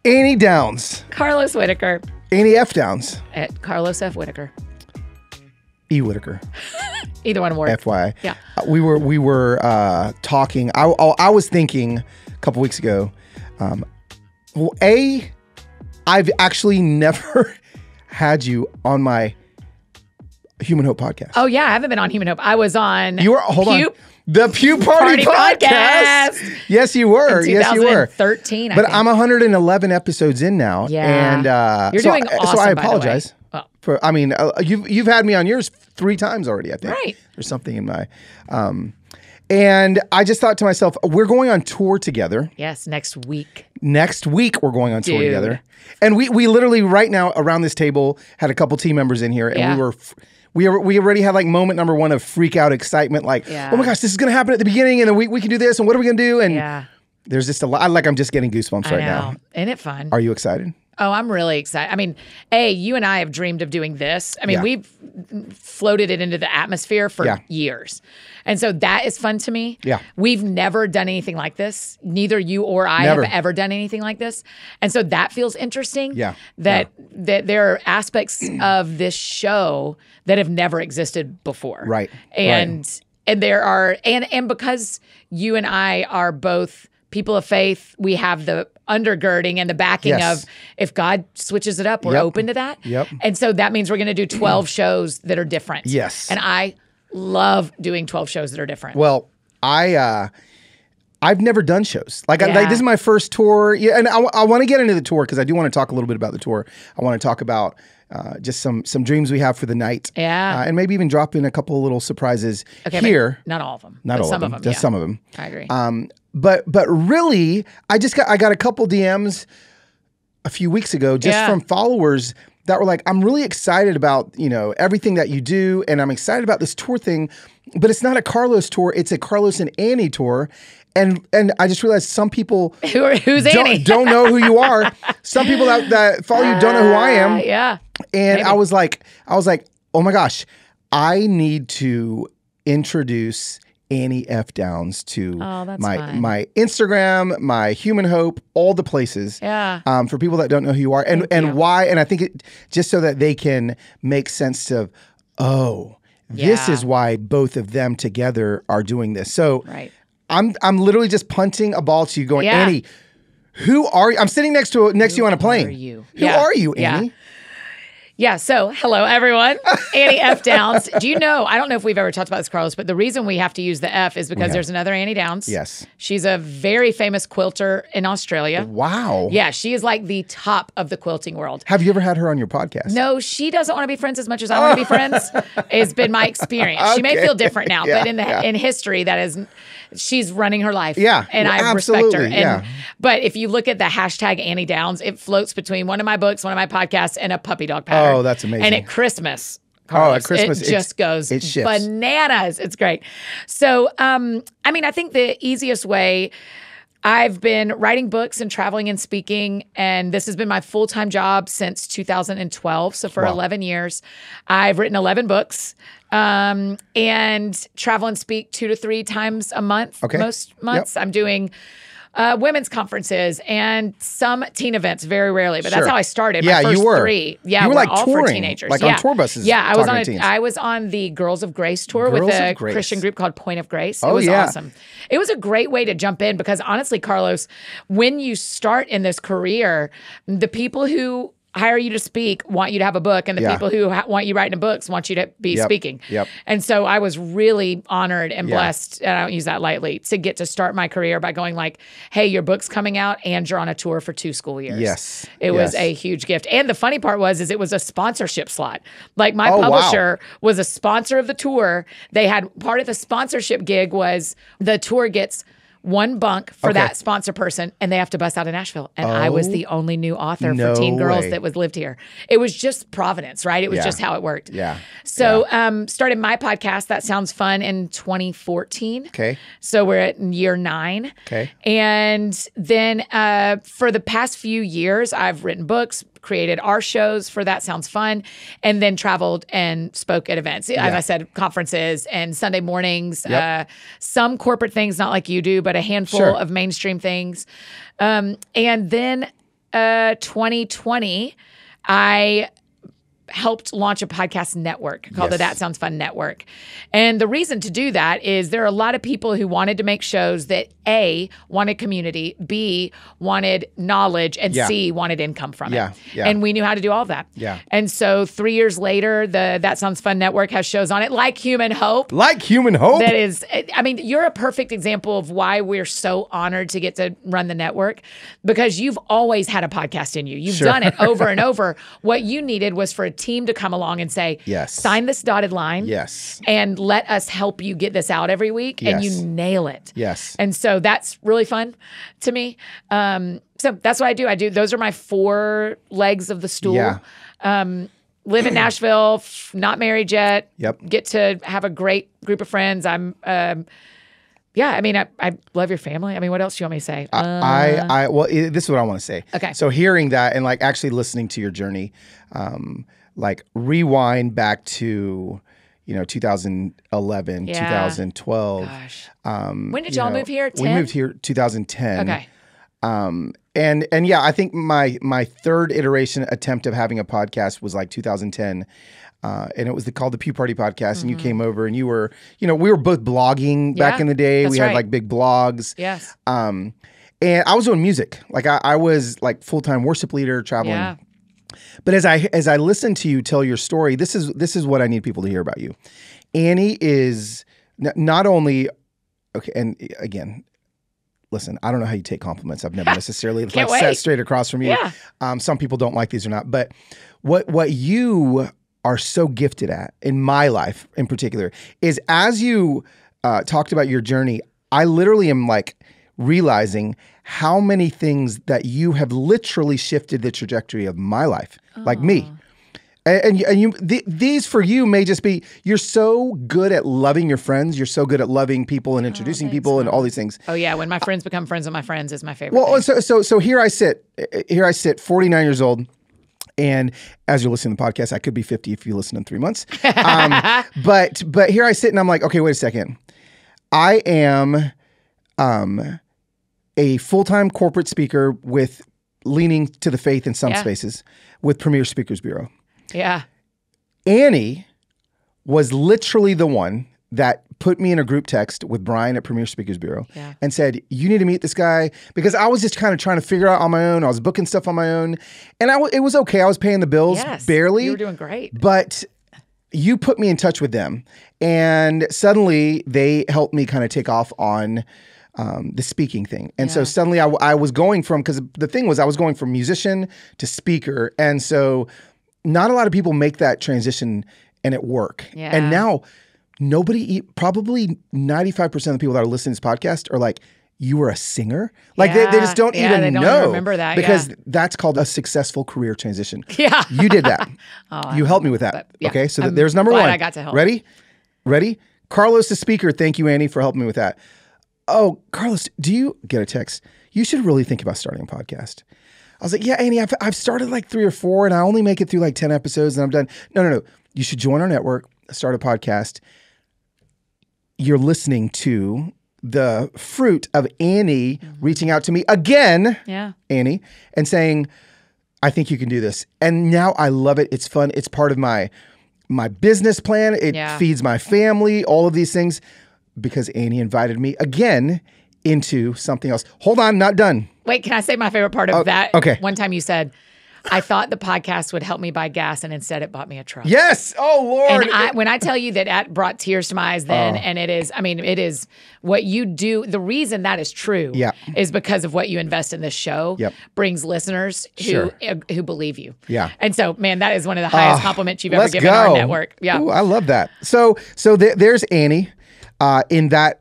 Annie Downs. Carlos Whitaker. Annie F. Downs. At Carlos F. Whitaker. E. Whitaker. Either one works. FYI. Yeah. We were talking. I was thinking a couple weeks ago. I've actually never had you on my Human Hope podcast. Oh yeah, I haven't been on Human Hope. I was on. You were the Pew Party podcast. Yes, you were. Yes, you were. 2013. But I'm 111 episodes in now. Yeah. And you're doing awesome. So I by the way. apologize. Well, You've had me on yours 3 times already, I think. Right. There's something in my and I just thought to myself, we're going on tour together. Yes, next week. Next week we're going on tour together. And we literally right now around this table had a couple team members in here, and we already had like moment number 1 of freak out excitement, like, oh my gosh, this is gonna happen at the beginning, and then we can do this, and what are we gonna do? And there's just a lot. I'm just getting goosebumps right now. Isn't it fun? Are you excited? Oh, I'm really excited. I mean, you and I have dreamed of doing this. I mean, we've floated it into the atmosphere for years. And so that is fun to me. Yeah. We've never done anything like this. Neither you or I have ever done anything like this. And so that feels interesting. Yeah. That there are aspects of this show that have never existed before. Right. And there are and because you and I are both people of faith, we have the undergirding and the backing of if God switches it up, we're open to that. Yep. And so that means we're going to do 12 shows that are different. Yes. And I love doing 12 shows that are different. Well, I've never done shows. Like this is my first tour. Yeah, and I want to get into the tour because I do want to talk a little bit about the tour. I want to talk about just some dreams we have for the night. Yeah. And maybe even drop in a couple of little surprises here. Not all of them. Not all some of them. Just some of them. I agree. But really, I got a couple DMs a few weeks ago just from followers that were like, I'm really excited about, everything that you do, and I'm excited about this tour thing, but it's not a Carlos tour, it's a Carlos and Annie tour. And I just realized some people who's Annie? don't know who you are. Some people that follow you don't know who I am. Yeah. And maybe. I was like, oh my gosh, I need to introduce Annie F. Downs to my Instagram, my Human Hope, all the places. Yeah. For people that don't know who you are and why. And I think it just so that they can make sense of, this is why both of them together are doing this. So I'm literally just punting a ball to you, going, Annie, who are you? I'm sitting next to you on a plane. Who are you, Annie? Yeah, so hello, everyone. Annie F. Downs. Do you know, I don't know if we've ever talked about this, Carlos, but the reason we have to use the F is because there's another Annie Downs. Yes. She's a very famous quilter in Australia. Wow. Yeah, she is like the top of the quilting world. Have you ever had her on your podcast? No, she doesn't want to be friends as much as I want to be friends. It's been my experience. She may feel different now, but in history, she's running her life. Yeah. And I respect her. Yeah. But if you look at the hashtag Annie Downs, it floats between one of my books, one of my podcasts, and a puppy dog pattern. Oh, that's amazing. And at Christmas, Carlos, at Christmas, it just goes it shifts. Bananas. It's great. So, I think the easiest way, I've been writing books and traveling and speaking, and this has been my full-time job since 2012. So for 11 years, I've written 11 books. And travel and speak 2 to 3 times a month. Most months. I'm doing women's conferences and some teen events, very rarely, but that's how I started. My first 3. Yeah, you were like all touring, for teenagers. like on tour buses. Yeah, I was on the Girls of Grace tour with a Christian group called Point of Grace. It was awesome. It was a great way to jump in because honestly, Carlos, when you start in this career, the people who hire you to speak want you to have a book, and the people who want you writing books want you to be speaking. And so I was really honored and blessed, and I don't use that lightly, to get to start my career by going like, hey, your book's coming out and you're on a tour for 2 school years. It was a huge gift. And the funny part was it was a sponsorship slot. Like my publisher was a sponsor of the tour. They had part of the sponsorship gig was the tour gets 1 bunk for that sponsor person, and they have to bus out of Nashville. And I was the only new author for teen girls that lived here. It was just Providence, right? It was just how it worked. Yeah. So started my podcast, That Sounds Fun, in 2014. Okay. So we're at year 9. Okay. And then for the past few years, I've written books, created our shows for That Sounds Fun, and then traveled and spoke at events. As I said, conferences and Sunday mornings, some corporate things, not like you do, but a handful of mainstream things. And then 2020, I helped launch a podcast network called the That Sounds Fun Network. And the reason to do that is there are a lot of people who wanted to make shows that A, wanted community, B, wanted knowledge, and C, wanted income from it. And we knew how to do all of that. And so 3 years later, the That Sounds Fun Network has shows on it like Human Hope. Like Human Hope? That is, I mean, you're a perfect example of why we're so honored to get to run the network, because you've always had a podcast in you. You've done it over and over. What you needed was for a team to come along and say, sign this dotted line and let us help you get this out every week, and you nail it. And so that's really fun to me. So that's what I do. Those are my 4 legs of the stool. Live in Nashville, not married yet. Get to have a great group of friends. I mean, I love your family. I mean, what else do you want me to say? Well, this is what I want to say. Okay. So hearing that and like actually listening to your journey, like rewind back to, 2011, 2012. Gosh. When did y'all move here? 10? We moved here 2010. Okay. And yeah, I think my third iteration attempt of having a podcast was like 2010. And it was called the Pew Party Podcast, and you came over, and you were, we were both blogging back in the day. We had like big blogs. And I was doing music. Like I was like full-time worship leader, traveling. But as I listen to you tell your story, this is what I need people to hear about you. Annie is not only okay, and again, listen, I don't know how you take compliments. I've never necessarily sat straight across from you. Some people don't like these or not, but what you are so gifted at in my life in particular is, as you talked about your journey, I literally am like realizing how many things that you have literally shifted the trajectory of my life, like me. And these for you may just be, you're so good at loving your friends. You're so good at loving people and introducing people and all these things. Oh yeah. When my friends become friends with my friends is my favorite thing. So here I sit, 49 years old. And as you're listening to the podcast, I could be 50 if you listen in 3 months. But here I sit and I'm like, okay, wait a second. I am a full-time corporate speaker with leaning to the faith in some spaces with Premier Speakers Bureau. Annie was literally the one that put me in a group text with Brian at Premier Speakers Bureau and said, you need to meet this guy, because I was just kind of trying to figure out on my own. I was booking stuff on my own, and it was okay. I was paying the bills barely. You were doing great. But you put me in touch with them, and suddenly they helped me kind of take off on the speaking thing. And so suddenly I was going from, because the thing was I was going from musician to speaker. And so not a lot of people make that transition and it work. And now probably 95% of the people that are listening to this podcast are like, you were a singer? Like they just don't even know. Remember that. Because that's called a successful career transition. You did that. You helped me with that. Okay, so there's number one. I got to help. Ready? Carlos the speaker. Thank you, Annie, for helping me with that. Oh, Carlos, do you get a text? You should really think about starting a podcast. I was like, yeah, Annie, I've started like 3 or 4 and I only make it through like 10 episodes and I'm done. No. You should join our network, start a podcast. You're listening to the fruit of Annie reaching out to me again, Annie, and saying, I think you can do this. And now I love it. It's fun. It's part of my business plan. It feeds my family, all of these things. Because Annie invited me again into something else. Hold on, not done. Wait, can I say my favorite part of that? Okay. One time you said, I thought the podcast would help me buy gas, and instead it bought me a truck. Yes. Oh, Lord. And when I tell you that brought tears to my eyes then, and it is what you do. The reason that is true is because of what you invest in this show brings listeners who believe you. And so, man, that is one of the highest compliments you've ever given our network. Ooh, I love that. So there's Annie.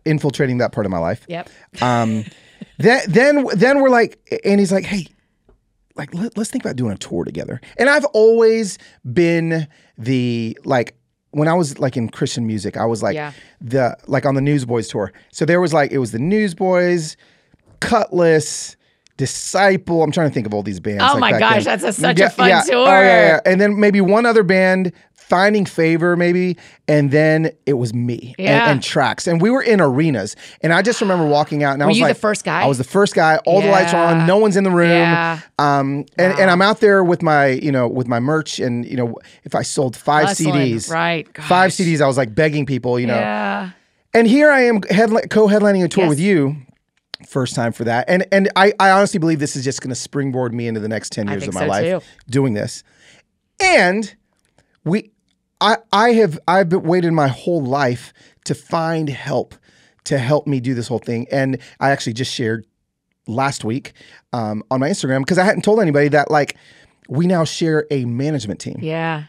Infiltrating that part of my life. Then we're like, Annie's like, hey, like let's think about doing a tour together. And I've always been when I was like in Christian music, I was like on the Newsboys tour. So there was it was the Newsboys, Cutlass, Disciple. I'm trying to think of all these bands. Oh my gosh, that's such a fun tour. Oh yeah. And then maybe one other band. finding favor maybe, and then it was me and tracks. And we were in arenas. And I just remember walking out and I was like— Were you the first guy? I was the first guy. All the lights are on. No one's in the room. Yeah. And I'm out there with my, with my merch. And, if I sold 5 CDs. Right. Gosh. 5 CDs, I was like begging people, Yeah. And here I am co-headlining a tour with you. First time for that. And I honestly believe this is just going to springboard me into the next 10 years of my life doing this. And I've been waiting my whole life to find help to help me do this whole thing. And I actually just shared last week on my Instagram, because I hadn't told anybody that, like, we now share a management team. Yeah.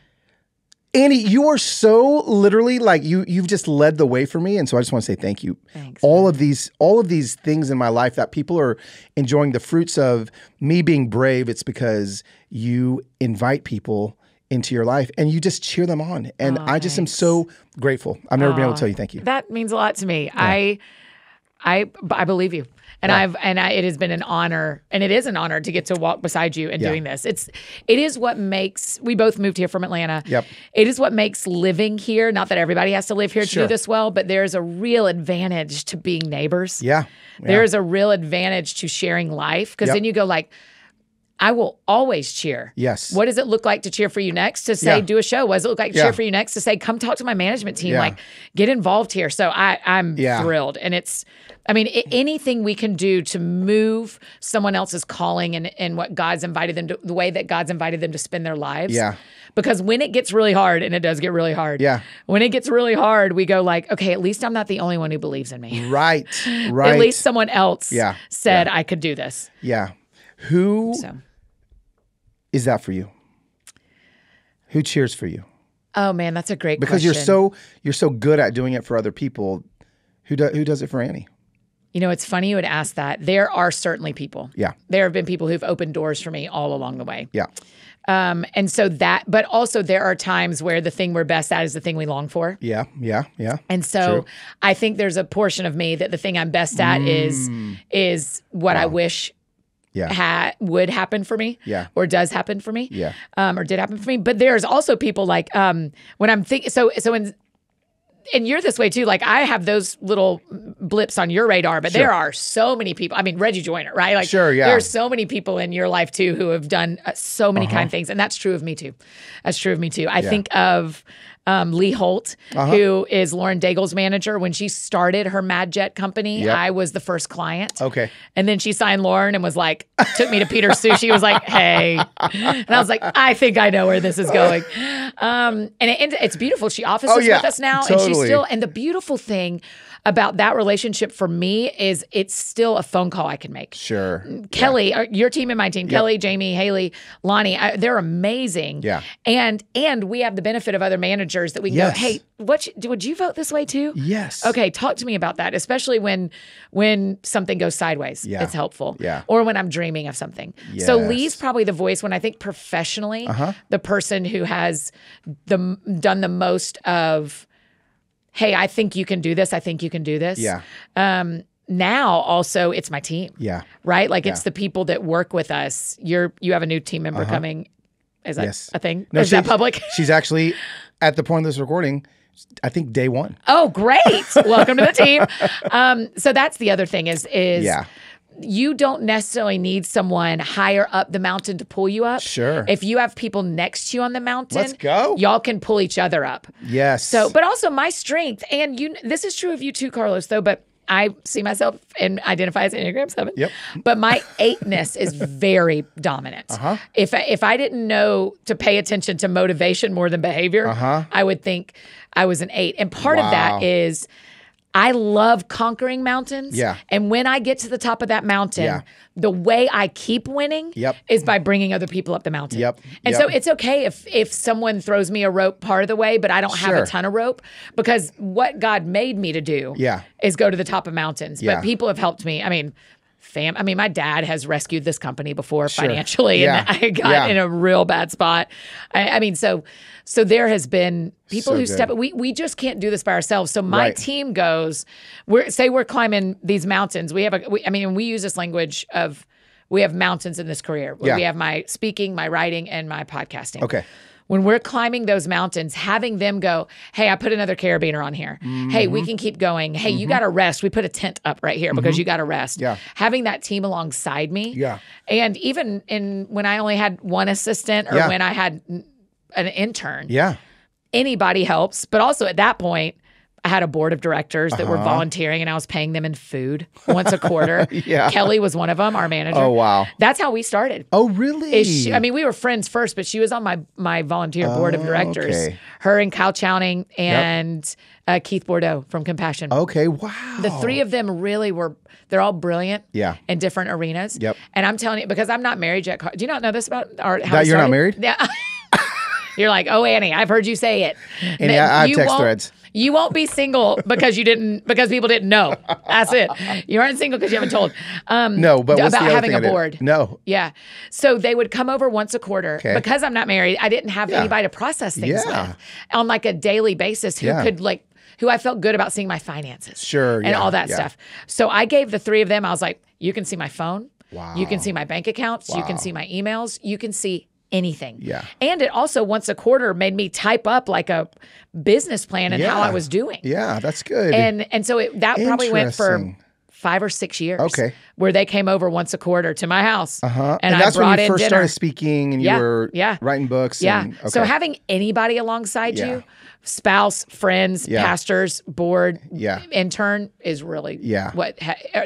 Annie, you are so literally, like, you've just led the way for me, and so I just want to say thank you. Thanks. All of these things in my life that people are enjoying the fruits of me being brave, it's because you invite people into your life and you just cheer them on. And I just am so grateful. I've never been able to tell you thank you. That means a lot to me. Yeah. I believe you. And it has been an honor, and it is an honor to get to walk beside you and doing this. It is what makes, we both moved here from Atlanta. Yep. It is what makes living here, not that everybody has to live here to do this well, but there's a real advantage to being neighbors. Yeah. There's a real advantage to sharing life, because then you go like, I will always cheer. Yes. What does it look like to cheer for you next? To say, do a show. What does it look like to cheer for you next? To say, come talk to my management team. Like, get involved here. So I'm thrilled. And anything we can do to move someone else's calling and what God's invited them to, the way that God's invited them to spend their lives. Yeah. Because when it gets really hard, and it does get really hard. Yeah. When it gets really hard, we go like, okay, at least I'm not the only one who believes in me. Right. At least someone else said I could do this. Yeah. Who is that for you? Who cheers for you? Oh man, that's a great question. Because you're so good at doing it for other people. Who does it for Annie? It's funny you would ask that. There are certainly people. Yeah. There have been people who've opened doors for me all along the way. Yeah. But also there are times where the thing we're best at is the thing we long for. Yeah. And so I think there's a portion of me that the thing I'm best at is what I wish would happen for me, or does happen for me, or did happen for me. But there's also people like when I'm thinking. And you're this way too. Like, I have those little blips on your radar, but there are so many people. I mean, Reggie Joyner, right? Like, there's so many people in your life too who have done so many kind of things, and that's true of me too. I think of Lee Holt, who is Lauren Daigle's manager. When she started her Mad Jet company, I was the first client. Okay. And then she signed Lauren and was like, took me to Peter's Sushi, was like, hey. And I was like, I think I know where this is going. And it's beautiful. She offices with us now. Totally. And she's still, and the beautiful thing about that relationship for me is it's still a phone call I can make. Sure. Kelly, your team and my team, Kelly, Jamie, Haley, Lonnie, they're amazing. Yeah. And we have the benefit of other managers that we can go, hey, would you vote this way too? Yes. Okay, talk to me about that, especially when something goes sideways. Yeah. It's helpful. Yeah. Or when I'm dreaming of something. Yes. So Lee's probably the voice when I think professionally, the person who has done the most of, hey, I think you can do this. I think you can do this. Yeah. Now also it's my team. Yeah. Right? Like it's the people that work with us. You have a new team member coming. Is that a thing? No, is that public? She's actually at the point of this recording, I think day 1. Oh, great. Welcome to the team. So that's the other thing is you don't necessarily need someone higher up the mountain to pull you up. Sure. If you have people next to you on the mountain, let's go. Y'all can pull each other up. Yes. So, but also my strength, and this is true of you too, Carlos, though, but I see myself and identify as Enneagram 7. Yep. But my 8-ness is very dominant. If I didn't know to pay attention to motivation more than behavior, I would think I was an 8. And part of that is I love conquering mountains. Yeah. And when I get to the top of that mountain, the way I keep winning is by bringing other people up the mountain. And so it's okay if someone throws me a rope part of the way, but I don't have a ton of rope, because what God made me to do is go to the top of mountains. But people have helped me. I mean, my dad has rescued this company before financially, and I got in a real bad spot. So there has been people who step. We just can't do this by ourselves. So my team goes. We're climbing these mountains. We use this language of we have mountains in this career. We have my speaking, my writing, and my podcasting. Okay. when we're climbing those mountains, having them go, hey, I put another carabiner on here. Hey, we can keep going. Hey, you got to rest. We put a tent up right here because you got to rest. Yeah. Having that team alongside me. Yeah. And even when I only had one assistant or when I had an intern. Yeah. Anybody helps. But also at that point, I had a board of directors that were volunteering, and I was paying them in food once a quarter. Kelly was one of them, our manager. Oh, wow. That's how we started. Oh, really? We were friends first, but she was on my volunteer board of directors. Okay. Her and Kyle Chowning and Keith Bordeaux from Compassion. Okay, wow. The three of them really they're all brilliant in different arenas. Yep. And I'm telling you, because I'm not married yet. Do you not know this about how that you're not married? Yeah. You're like, oh, Annie, I've heard you say it. And I have text threads. You won't be single because people didn't know. That's it. You aren't single because you haven't told. No, but what's about the having a board. No. Yeah. So they would come over once a quarter. Okay. Because I'm not married, I didn't have anybody to process things with on like a daily basis who I felt good about seeing my finances. Sure. And all that stuff. So I gave the three of them, I was like, you can see my phone. Wow. You can see my bank accounts. Wow. You can see my emails. You can see anything. Yeah. And it also once a quarter made me type up like a business plan and how I was doing. Yeah, that's good. And so that probably went for 5 or 6 years. Okay. Where they came over once a quarter to my house. And that's when you first started speaking and you were writing books. Yeah. So having anybody alongside you, spouse, friends, pastors, board, intern is really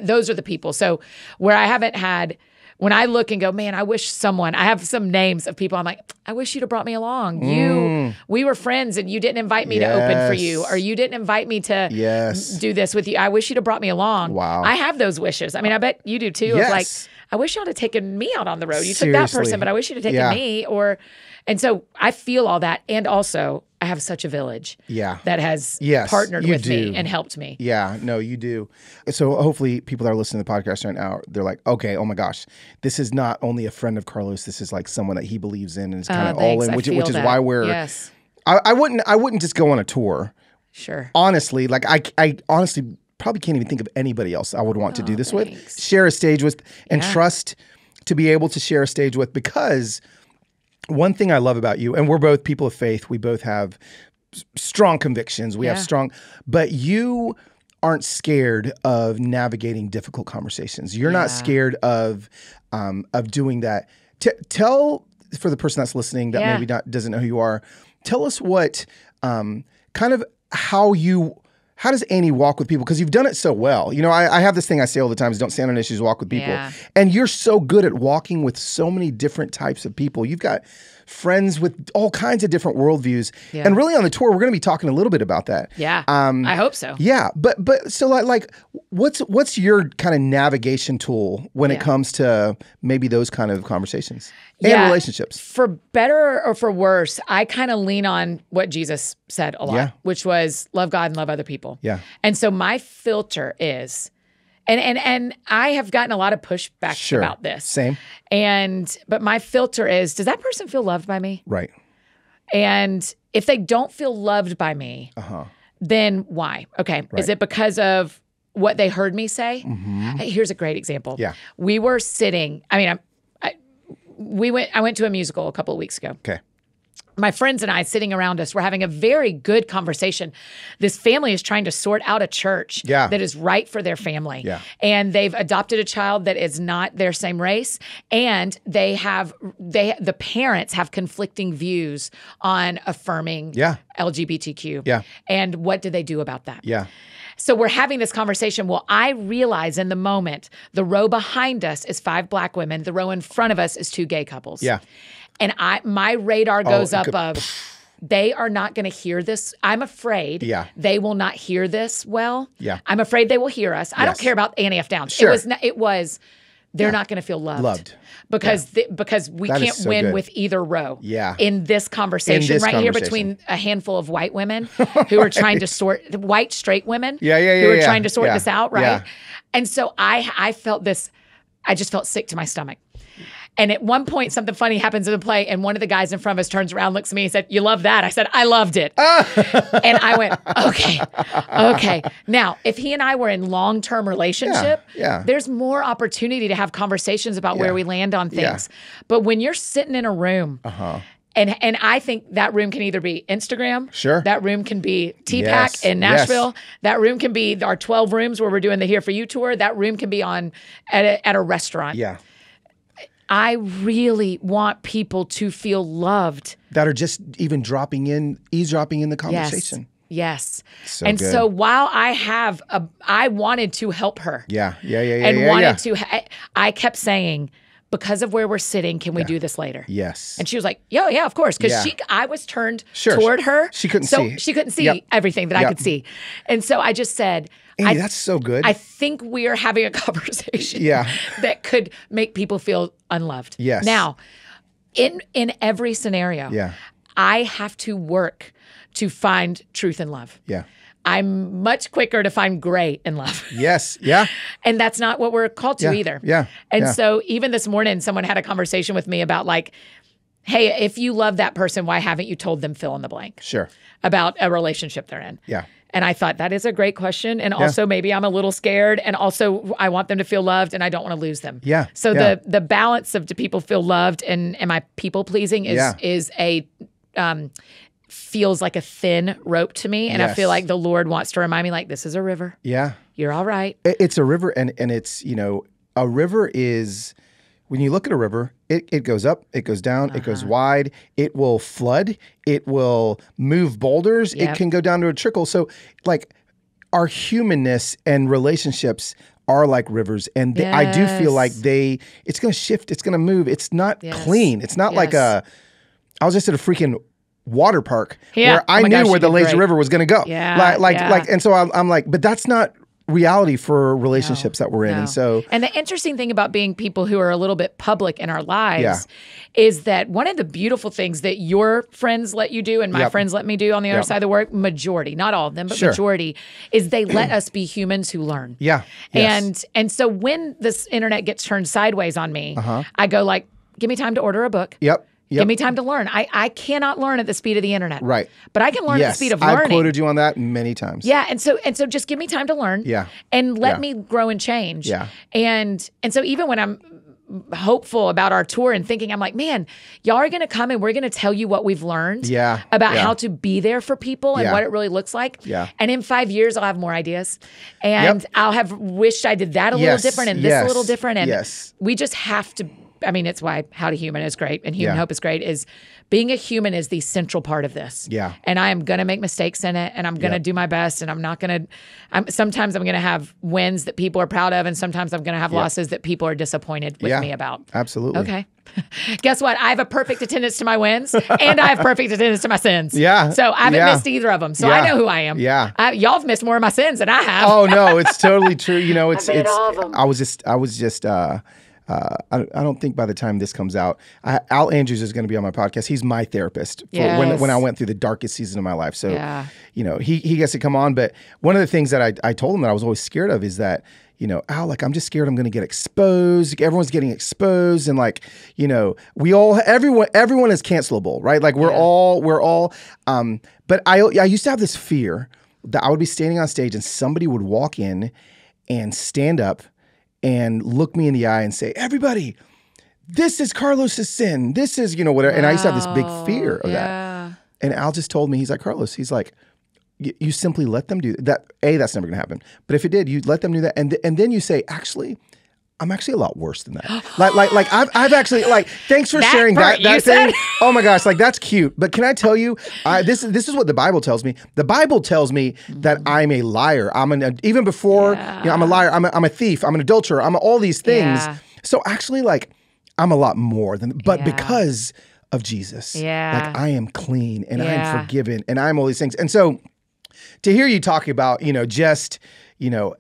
those are the people. So where I haven't had, when I look and go, man, I wish I have some names of people. I'm like, I wish you'd have brought me along. We were friends and you didn't invite me to open for you, or you didn't invite me to do this with you. I wish you'd have brought me along. Wow. I have those wishes. I mean, I bet you do too. Of like, I wish y'all had taken me out on the road. You took that person, but I wish you'd have taken me. And so I feel all that. And also, I have such a village that has partnered with me and helped me. Yeah, no, you do. So hopefully people that are listening to the podcast right now, they're like, okay, oh my gosh, this is not only a friend of Carlos, this is like someone that he believes in and is kind of all in, which is why we're, I wouldn't just go on a tour. Sure. Honestly, like I honestly probably can't even think of anybody else I would want to do this with, share a stage with, and trust to be able to share a stage with, because one thing I love about you, and we're both people of faith, we both have strong convictions, we have strong, but you aren't scared of navigating difficult conversations. You're not scared of doing that. Tell, for the person that's listening that maybe doesn't know who you are, tell us what how does Annie walk with people? Because you've done it so well. You know, I have this thing I say all the time is don't stand on issues, walk with people. Yeah. And you're so good at walking with so many different types of people. You've got friends with all kinds of different worldviews. Yeah. And really on the tour, we're going to be talking a little bit about that. Yeah, I hope so. Yeah. But so like what's your kind of navigation tool when it comes to maybe those kind of conversations and relationships? For better or for worse, I kind of lean on what Jesus said a lot, which was love God and love other people. Yeah. And so my filter is, and I have gotten a lot of pushback about this. Same. But my filter is, does that person feel loved by me? Right. And if they don't feel loved by me, then why? Okay. Right. Is it because of what they heard me say? Mm-hmm. Here's a great example. Yeah. We were sitting, I went to a musical a couple of weeks ago. Okay. My friends and I sitting around us, we're having a very good conversation. This family is trying to sort out a church that is right for their family. Yeah. And they've adopted a child that is not their same race. And the parents have conflicting views on affirming LGBTQ. Yeah. And what do they do about that? Yeah. So we're having this conversation. Well, I realize in the moment, the row behind us is 5 black women. The row in front of us is 2 gay couples. Yeah. And my radar goes up of, they are not going to hear this. I'm afraid they will not hear this well. Yeah. I'm afraid they will hear us. I don't care about Annie F. Downs. Sure. It was they're not going to feel loved. Because we can't win with either row in this conversation here between a handful of white women who are trying to sort, white straight women who are trying to sort this out, right? Yeah. And so I felt this, I just felt sick to my stomach. And at one point, something funny happens in the play, and one of the guys in front of us turns around, looks at me, and said, "You love that?" I said, "I loved it." And I went, okay. Now, if he and I were in long-term relationship, there's more opportunity to have conversations about where we land on things. But when you're sitting in a room And I think that room can either be Instagram. Sure. That room can be TPAC in Nashville. Yes. That room can be our 12 rooms where we're doing the Here For You tour. That room can be at a restaurant. Yeah. I really want people to feel loved. That are just even eavesdropping in the conversation. Yes. So and good. so while I wanted to help her. Yeah. I kept saying, because of where we're sitting, can we do this later? Yes. And she was like, yeah, of course. Because I was turned toward her. She couldn't see. She couldn't see everything that I could see. And so I just said, Andy, that's so good. I think we are having a conversation that could make people feel unloved. Yes. Now, in every scenario, I have to work to find truth and love. Yeah. I'm much quicker to find gray in love. Yes. Yeah. And that's not what we're called to either. Yeah. And so even this morning, someone had a conversation with me about like, hey, if you love that person, why haven't you told them fill in the blank? Sure. About a relationship they're in. Yeah. And I thought that is a great question. And also maybe I'm a little scared. And also I want them to feel loved and I don't want to lose them. Yeah. So the balance of do people feel loved and am I people pleasing is a feels like a thin rope to me. And I feel like the Lord wants to remind me like, this is a river. Yeah. You're all right. It's a river. And it's, a river is, when you look at a river, it goes up, it goes down, it goes wide, it will flood, it will move boulders, it can go down to a trickle. So like our humanness and relationships are like rivers. And I do feel like it's going to shift, it's going to move. It's not clean. It's not like I was just at a freaking water park where I knew where the lazy river was going to go. Yeah. And so I'm like, but that's not reality for relationships that we're in. And the interesting thing about being people who are a little bit public in our lives is that one of the beautiful things that your friends let you do and my friends let me do on the other side of the work, majority, not all of them, but majority, is they let us be humans who learn. Yeah. Yes. And so when this internet gets turned sideways on me, I go like, give me time to order a book. Yep. Give me time to learn. I cannot learn at the speed of the internet. Right. But I can learn at the speed of learning. I've quoted you on that many times. Yeah. And so just give me time to learn. Yeah. And let me grow and change. Yeah. And so even when I'm hopeful about our tour and thinking, I'm like, man, y'all are going to come and we're going to tell you what we've learned about how to be there for people and what it really looks like. Yeah. And in 5 years, I'll have more ideas. And I'll have wished I did that a little different and this a little different. And we just have to, I mean, it's why How to Human is great and Human Hope is great, is being a human is the central part of this. Yeah. And I am going to make mistakes in it and I'm going to do my best and I'm not going to, sometimes I'm going to have wins that people are proud of and sometimes I'm going to have losses that people are disappointed with me about. Absolutely. Okay. Guess what? I have a perfect attendance to my wins and I have perfect attendance to my sins. Yeah. So I haven't missed either of them. So I know who I am. Yeah. Y'all have missed more of my sins than I have. Oh no, it's totally true. It's all of them. I was just I don't think by the time this comes out, Al Andrews is going to be on my podcast. He's my therapist for when I went through the darkest season of my life. So, he gets to come on. But one of the things that I told him that I was always scared of is that, Al, like, I'm just scared I'm going to get exposed. Everyone's getting exposed. And like, everyone is cancelable, right? Like we're all, but I used to have this fear that I would be standing on stage and somebody would walk in and stand up and look me in the eye and say, everybody, this is Carlos's sin. This is, whatever. Wow. And I used to have this big fear of that. And Al just told me, he's like, Carlos, he's like, you simply let them do that. That's never going to happen. But if it did, you let them do that. And then you say, actually, I'm actually a lot worse than that. like I've actually, like, thanks for sharing that thing. Oh my gosh, like that's cute. But can I tell you, this is what the Bible tells me. The Bible tells me that I'm a liar. Even before, I'm a liar. I'm a thief. I'm an adulterer. I'm all these things. Yeah. So actually, like, I'm a lot more than, but because of Jesus, like I am clean and I'm forgiven and I'm all these things. And so to hear you talking about, just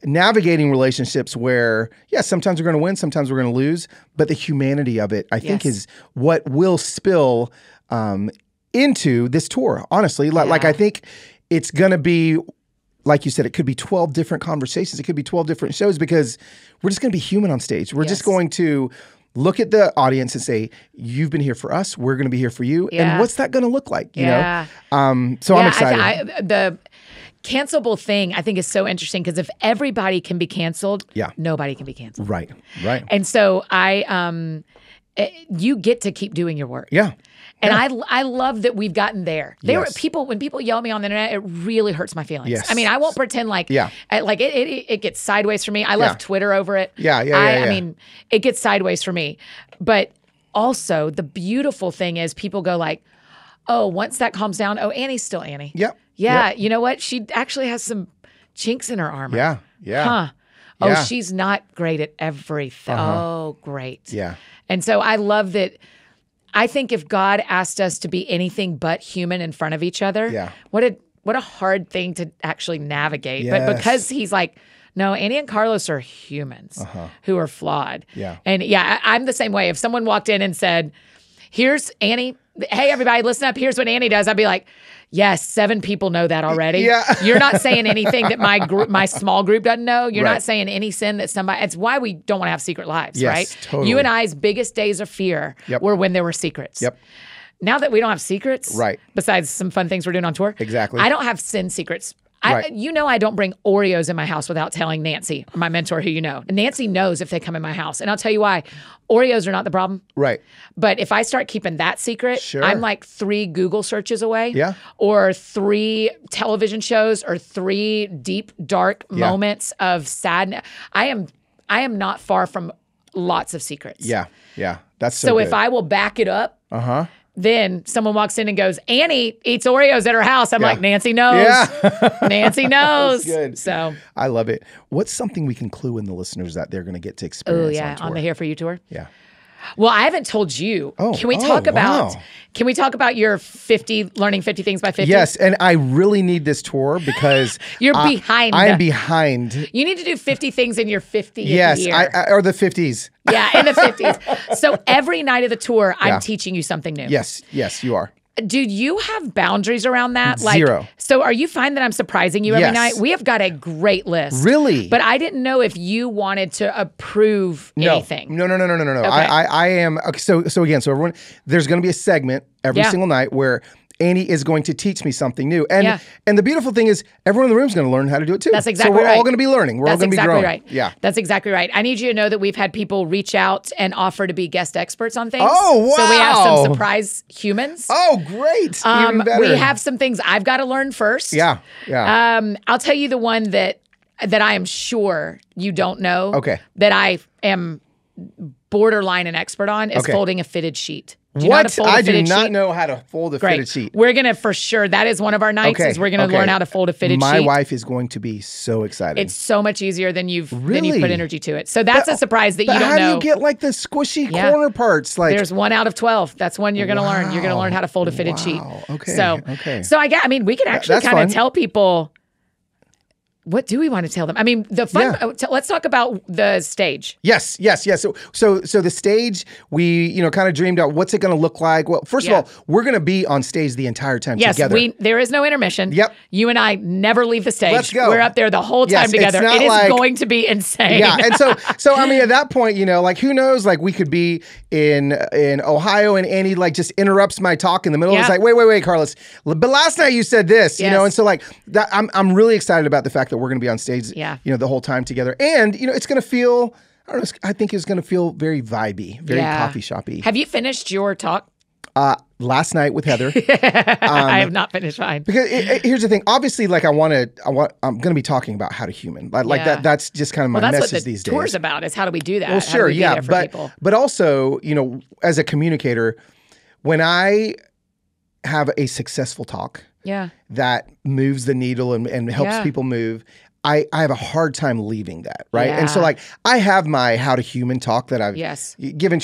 navigating relationships where, sometimes we're going to win, sometimes we're going to lose, but the humanity of it, I think, is what will spill into this tour, honestly. Like, I think it's going to be, like you said, it could be 12 different conversations. It could be 12 different shows because we're just going to be human on stage. We're just going to look at the audience and say, you've been here for us. We're going to be here for you. And what's that going to look like? You know? So I'm excited. The cancelable thing I think is so interesting because if everybody can be canceled, nobody can be canceled. Right. And so I you get to keep doing your work. Yeah. And I love that we've gotten there. When people yell at me on the internet, it really hurts my feelings. Yes. I mean, I won't pretend like it gets sideways for me. I left Twitter over it. I mean, it gets sideways for me. But also the beautiful thing is people go like, oh, once that calms down, oh, Annie's still Annie. Yep. Yeah. Yep. You know what? She actually has some chinks in her armor. Yeah. Yeah. Huh. Oh, she's not great at everything. Oh, great. Yeah. And so I love that. I think if God asked us to be anything but human in front of each other, what a hard thing to actually navigate. Yes. But because he's like, no, Annie and Carlos are humans who are flawed. Yeah. And I'm the same way. If someone walked in and said, here's Annie, hey, everybody, listen up. Here's what Annie does. I'd be like, yes, 7 people know that already. Yeah. You're not saying anything that my small group doesn't know. You're not saying any sin that somebody. It's why we don't want to have secret lives, right? Totally. You and I's biggest days of fear were when there were secrets. Yep. Now that we don't have secrets, besides some fun things we're doing on tour, exactly. I don't have sin secrets. I don't bring Oreos in my house without telling Nancy, my mentor, who you know. And Nancy knows if they come in my house. And I'll tell you why. Oreos are not the problem. Right. But if I start keeping that secret, I'm like 3 Google searches away. Yeah. Or 3 television shows or 3 deep, dark moments of sadness. I am not far from lots of secrets. Yeah. Yeah. That's so good. If I will back it up, then someone walks in and goes, Annie eats Oreos at her house. I'm like, Nancy knows. Yeah. Nancy knows. That's good. So I love it. What's something we can clue in the listeners that they're going to get to experience on tour? On the Here For You tour? Yeah. Well, I haven't told you. Can we talk about your learning 50 things by 50? Yes, and I really need this tour because you're behind. I am behind. You need to do 50 things in your 50th year. Yes, or the 50s. Yeah, in the 50s. So every night of the tour, I'm teaching you something new. Yes, you are. Do you have boundaries around that? Zero. So are you fine that I'm surprising you every night? We have got a great list. Really? But I didn't know if you wanted to approve anything. No. Okay. I am. Okay, so everyone, there's going to be a segment every single night where Annie is going to teach me something new. And the beautiful thing is everyone in the room is going to learn how to do it too. That's exactly right. So we're all going to be learning. We're all going to be growing. Right. Yeah. That's exactly right. I need you to know that we've had people reach out and offer to be guest experts on things. Oh, wow. So we have some surprise humans. Oh, great. Even better. We have some things I've got to learn first. Yeah. I'll tell you the one that I am sure you don't know. Okay. That I am borderline an expert on is folding a fitted sheet. What? I do not know how to fold a fitted sheet. We're going to, for sure, that is one of our nights, is we're going to learn how to fold a fitted sheet. My wife is going to be so excited. It's so much easier than you've put energy to it. So that's a surprise that you don't know. How do you get like the squishy corner parts? Like there's 1 out of 12. That's one you're going to learn. You're going to learn how to fold a fitted sheet. Okay. So I mean, we can actually kind of tell people. What do we want to tell them? I mean, the fun. Let's talk about the stage. Yes. So the stage, we kind of dreamed out what's it going to look like. Well, first of all, we're going to be on stage the entire time together. Yes, there is no intermission. Yep. You and I never leave the stage. Let's go. We're up there the whole time together. It is going to be insane. Yeah, and so I mean, at that point, like who knows? Like we could be in Ohio, and Annie like just interrupts my talk in the middle. It's like, wait, Carlos. But last night you said this, and so like that. I'm really excited about the fact that we're going to be on stage, the whole time together. And, it's going to feel, I don't know, I think it's going to feel very vibey, very coffee shoppy. Have you finished your talk? Last night with Heather. I have not finished mine. Because here's the thing. Obviously, like I'm going to be talking about how to human. Like that's just kind of my message these days. That's what the tour's about, is how do we do that? Well, sure, but also, as a communicator, when I have a successful talk that moves the needle and helps people move, I have a hard time leaving that, right? Yeah. And so like I have my how to human talk that I've given.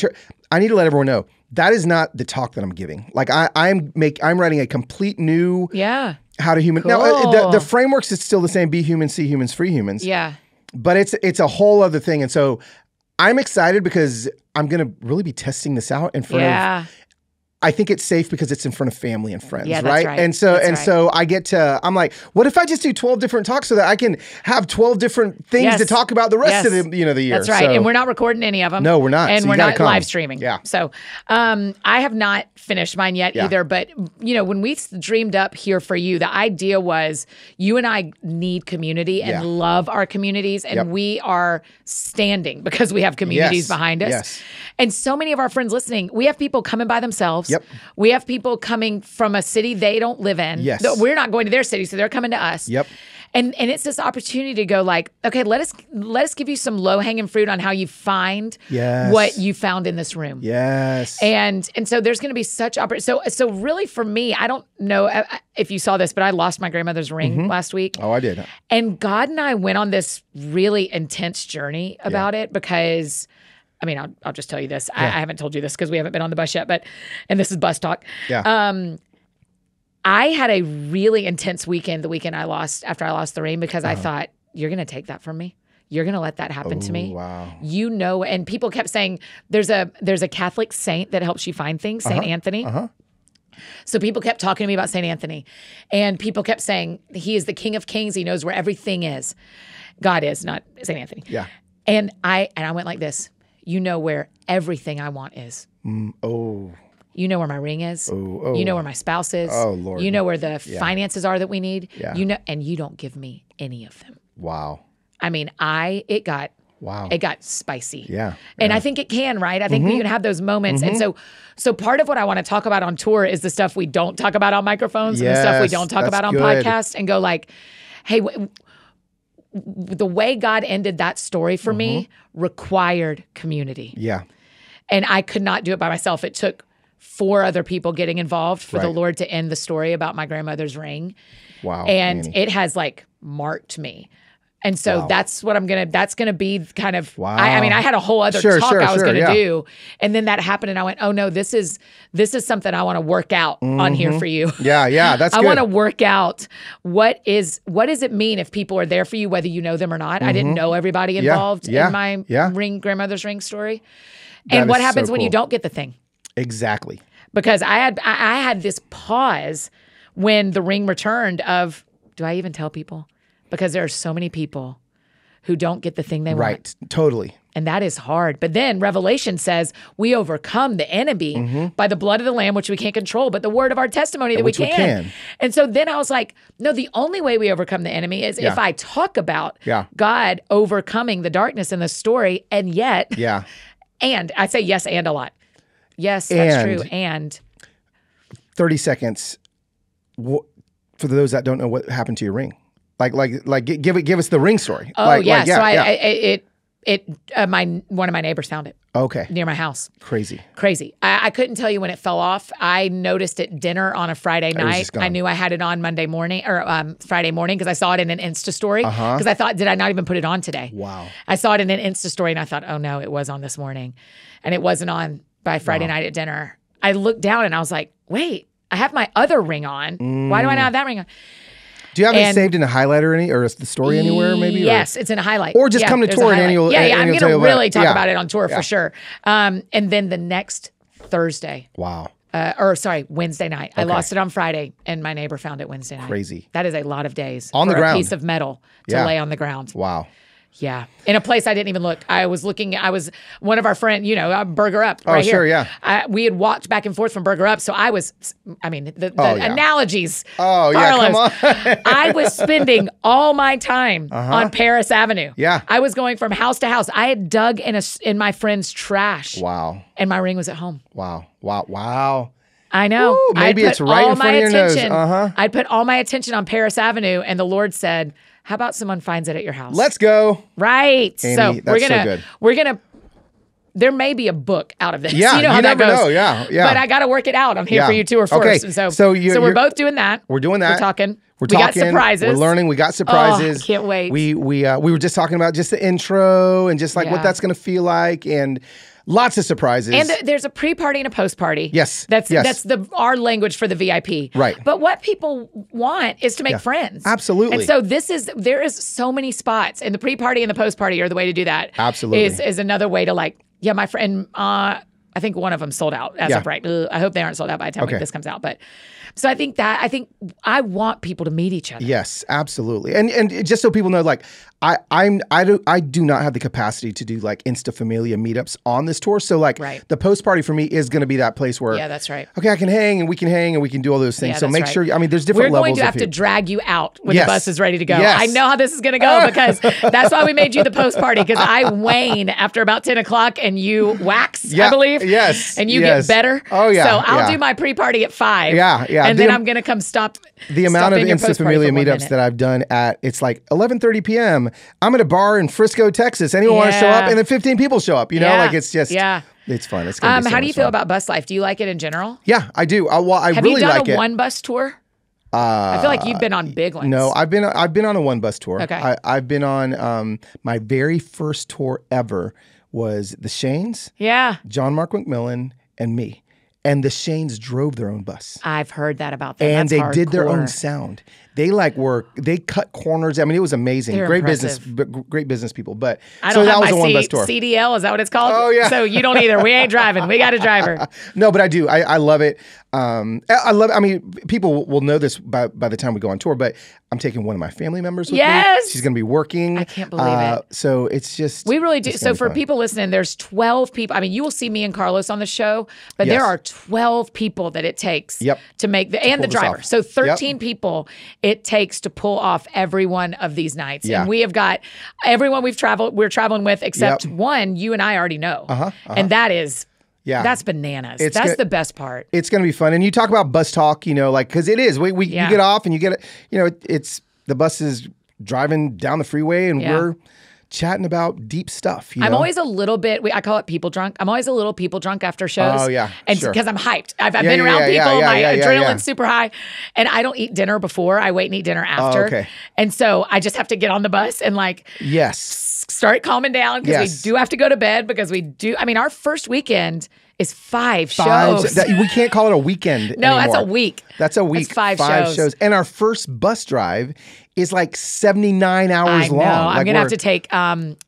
I need to let everyone know that is not the talk that I'm giving. Like I'm writing a complete new how to human. Cool. Now the frameworks is still the same: be human, see humans, free humans. Yeah. But it's a whole other thing, and so I'm excited because I'm gonna really be testing this out in front of I think it's safe because it's in front of family and friends, yeah, right? And so I get to, I'm like, what if I just do 12 different talks so that I can have 12 different things to talk about the rest of the year? That's right. So, and we're not recording any of them. No, we're not. And we're not live streaming. Yeah. So I have not finished mine yet either. But, when we dreamed up Here For You, the idea was you and I need community and love our communities. And we are standing because we have communities behind us. Yes. And so many of our friends listening, we have people coming by themselves. Yep. We have people coming from a city they don't live in. Yes. We're not going to their city, so they're coming to us. Yep. And it's this opportunity to go like, okay, let us give you some low-hanging fruit on how you find what you found in this room. Yes. And so there's going to be such so really for me, I don't know if you saw this, but I lost my grandmother's ring last week. Oh, I did. And God and I went on this really intense journey about it because I mean, I'll just tell you this. I haven't told you this because we haven't been on the bus yet, and this is bus talk. Yeah. I had a really intense weekend the weekend after I lost the ring because I thought, you're going to take that from me. You're going to let that happen to me. Wow. And people kept saying, there's a Catholic saint that helps you find things, Saint Anthony. So people kept talking to me about Saint Anthony. And people kept saying, he is the King of Kings. He knows where everything is. God is, not Saint Anthony. Yeah. And I went like this. You know where everything I want is. You know where my ring is. You know where my spouse is. Oh, Lord. You know where the finances are that we need. Yeah. And you don't give me any of them. Wow. I mean, it got spicy. Yeah. And I think it can, right? I think we can have those moments. And so part of what I want to talk about on tour is the stuff we don't talk about on microphones and the stuff we don't talk about on podcasts and go like, hey, the way God ended that story for me required community. Yeah. And I could not do it by myself. It took 4 other people getting involved for the Lord to end the story about my grandmother's ring. Wow. And Annie. it has like marked me. And so that's what that's going to be kind of, I mean, I had a whole other talk I was going to do. And then that happened and I went, oh no, this is something I want to work out on Here For You. Yeah. That's good. I want to work out what does it mean if people are there for you, whether you know them or not. I didn't know everybody involved in my grandmother's ring story. And what happens when you don't get the thing? Exactly. Because I had this pause when the ring returned of, do I even tell people? Because there are so many people who don't get the thing they want. Right, totally. And that is hard. But then Revelation says we overcome the enemy by the blood of the Lamb, which we can't control, but the word of our testimony that we can. And so then I was like, no, the only way we overcome the enemy is if I talk about God overcoming the darkness in the story, and yet, and I say yes and a lot. Yes, that's true. And 30 seconds for those that don't know what happened to your ring. Like, give us the ring story. Oh, one of my neighbors found it. Okay. Near my house. Crazy. I couldn't tell you when it fell off. I noticed at dinner on a Friday night. I knew I had it on Monday morning or Friday morning because I saw it in an Insta story. Because I thought, did I not even put it on today? Wow. I saw it in an Insta story and I thought, oh no, it was on this morning. And it wasn't on by Friday night at dinner. I looked down and I was like, wait, I have my other ring on. Why do I not have that ring on? Do you have it saved in a highlight or the story anywhere maybe? Yes, it's in a highlight. Or just come to tour and Annie will I'm going to really talk about it on tour for sure. And then the next Thursday. Wow. Wednesday night. Okay. I lost it on Friday and my neighbor found it Wednesday night. Crazy. That is a lot of days on for the ground. A piece of metal to lay on the ground. Wow. Yeah. In a place I didn't even look. I was one of our friends, Burger Up right here. Oh, sure, yeah. We had walked back and forth from Burger Up. So the analogies. Oh, Carlos, yeah, come on. I was spending all my time on Paris Avenue. Yeah. I was going from house to house. I had dug in my friend's trash. Wow. And my ring was at home. Wow. I know. Ooh, maybe it's right in front of your nose. I'd put all my attention on Paris Avenue and the Lord said, how about someone finds it at your house? Let's go. Right. Annie, we're gonna there may be a book out of this. Yeah, you know how that goes. Know. Yeah. But I got to work it out. I'm here for you tour first. Okay. And so we're both doing that. We're doing that. We're talking. We got surprises. We're learning. We got surprises. Oh, I can't wait. We were just talking about just the intro and just like what that's going to feel like and lots of surprises. And there's a pre-party and a post-party. Yes. That's our language for the VIP. Right. But what people want is to make friends. Absolutely. And so there is so many spots, and the pre-party and the post-party are the way to do that. Absolutely. Is another way to my friend I think one of them sold out as of right. I hope they aren't sold out by the time this comes out. But so I think I want people to meet each other. Yes, absolutely. And just so people know, like I do not have the capacity to do like Insta Familia meetups on this tour. So like the post party for me is going to be that place where that's right. Okay, I can hang and we can do all those things. So make sure. I mean, there's different levels. We're going to have to drag you out when the bus is ready to go. I know how this is going to go because that's why we made you the post party, because I wane after about 10 o'clock and you wax, I believe. Yes. And you get better. Oh yeah. So I'll do my pre-party at 5. Yeah. And then I'm going to come stop. The amount of Insta Familia meetups that I've done it's like 11:30 p.m. I'm at a bar in Frisco, Texas. Anyone want to show up? And then 15 people show up. You know, like it's just it's fun. It's gonna be so how do you feel about bus life? Do you like it in general? Yeah, I do. I Have really you done like a it. one bus tour? I feel like you've been on big ones. No, I've been on a one bus tour. Okay. I've been on my very first tour ever was the Shanes, John Mark McMillan, and me. And the Shanes drove their own bus. I've heard that about them. And That's they did their own sound. They they cut corners. I mean, it was amazing. They're great impressive. great business people. But I don't so have that was my a one bus tour. CDL, is that what it's called? Oh yeah. So you don't either. We ain't driving. We got a driver. No, but I do. I love it. I love it. I mean, people will know this by the time we go on tour, but I'm taking one of my family members with me. She's going to be working. I can't believe it. So it's just... We really do. So for people listening, there's 12 people. I mean, you will see me and Carlos on the show, but there are 12 people that it takes to make and the driver. So 13 people it takes to pull off every one of these nights. And we have got everyone we're traveling with except one you and I already know. And that is... that's bananas. That's the best part. It's going to be fun. And you talk about bus talk, you know, like, because it is. You get off and you get, you know, it's the bus is driving down the freeway and we're chatting about deep stuff. You know? I'm always a little bit, I call it people drunk. I'm always a little people drunk after shows. Oh, yeah. And because I'm hyped. I've been around people, my adrenaline's super high. And I don't eat dinner before. I wait and eat dinner after. Oh, okay. And so I just have to get on the bus and start calming down because we do have to go to bed because we do. I mean, our first weekend is 5 shows. We can't call it a weekend No, anymore. that's a week. That's a week. That's 5 shows. And our first bus drive is like 79 hours long. I'm going to have to take,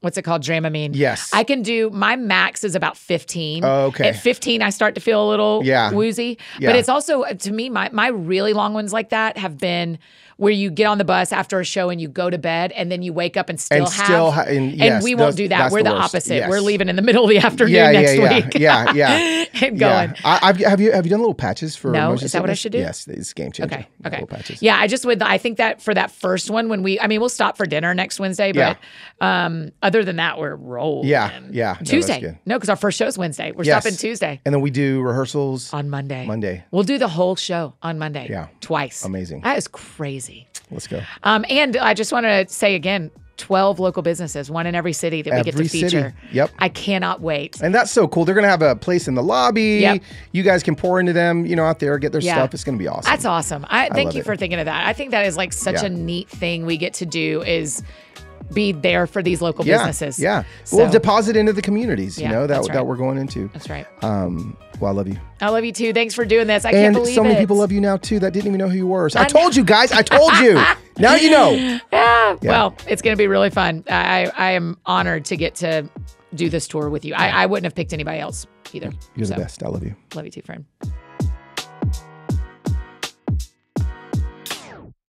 what's it called? Dramamine. Yes. I can do, my max is about 15. Oh, okay. At 15, I start to feel a little woozy. But it's also, to me, my really long ones like that have been where you get on the bus after a show and you go to bed and then you wake up and and we won't do that. We're the opposite. Yes. We're leaving in the middle of the afternoon next week. And going. Have you done little patches for No, motion is that what I should do? Yes, it's game changer. Okay. Little patches. Yeah, I think that for that first one we'll stop for dinner next Wednesday, but other than that, we're rolling. Yeah. Tuesday. No, because our first show's Wednesday. We're stopping Tuesday. And then we do rehearsals on Monday. We'll do the whole show on Monday. Yeah. Twice. Amazing. That is crazy. Let's go. And I just want to say again, 12 local businesses, one in every city that we get to feature. City. Yep. I cannot wait. And that's so cool. They're going to have a place in the lobby. Yep. You guys can pour into them, out there, get their stuff. It's going to be awesome. That's awesome. I thank you for thinking of that. I think that is like such a neat thing we get to do is be there for these local businesses. Yeah. We'll deposit into the communities, that we're going into. That's right. Well, I love you. I love you too. Thanks for doing this. I can't believe it. And so many people love you now too that didn't even know who you were. So I told you guys. I told you. Now you know. Yeah. Well, it's going to be really fun. I am honored to get to do this tour with you. I wouldn't have picked anybody else either. You're the best. I love you. Love you too, friend.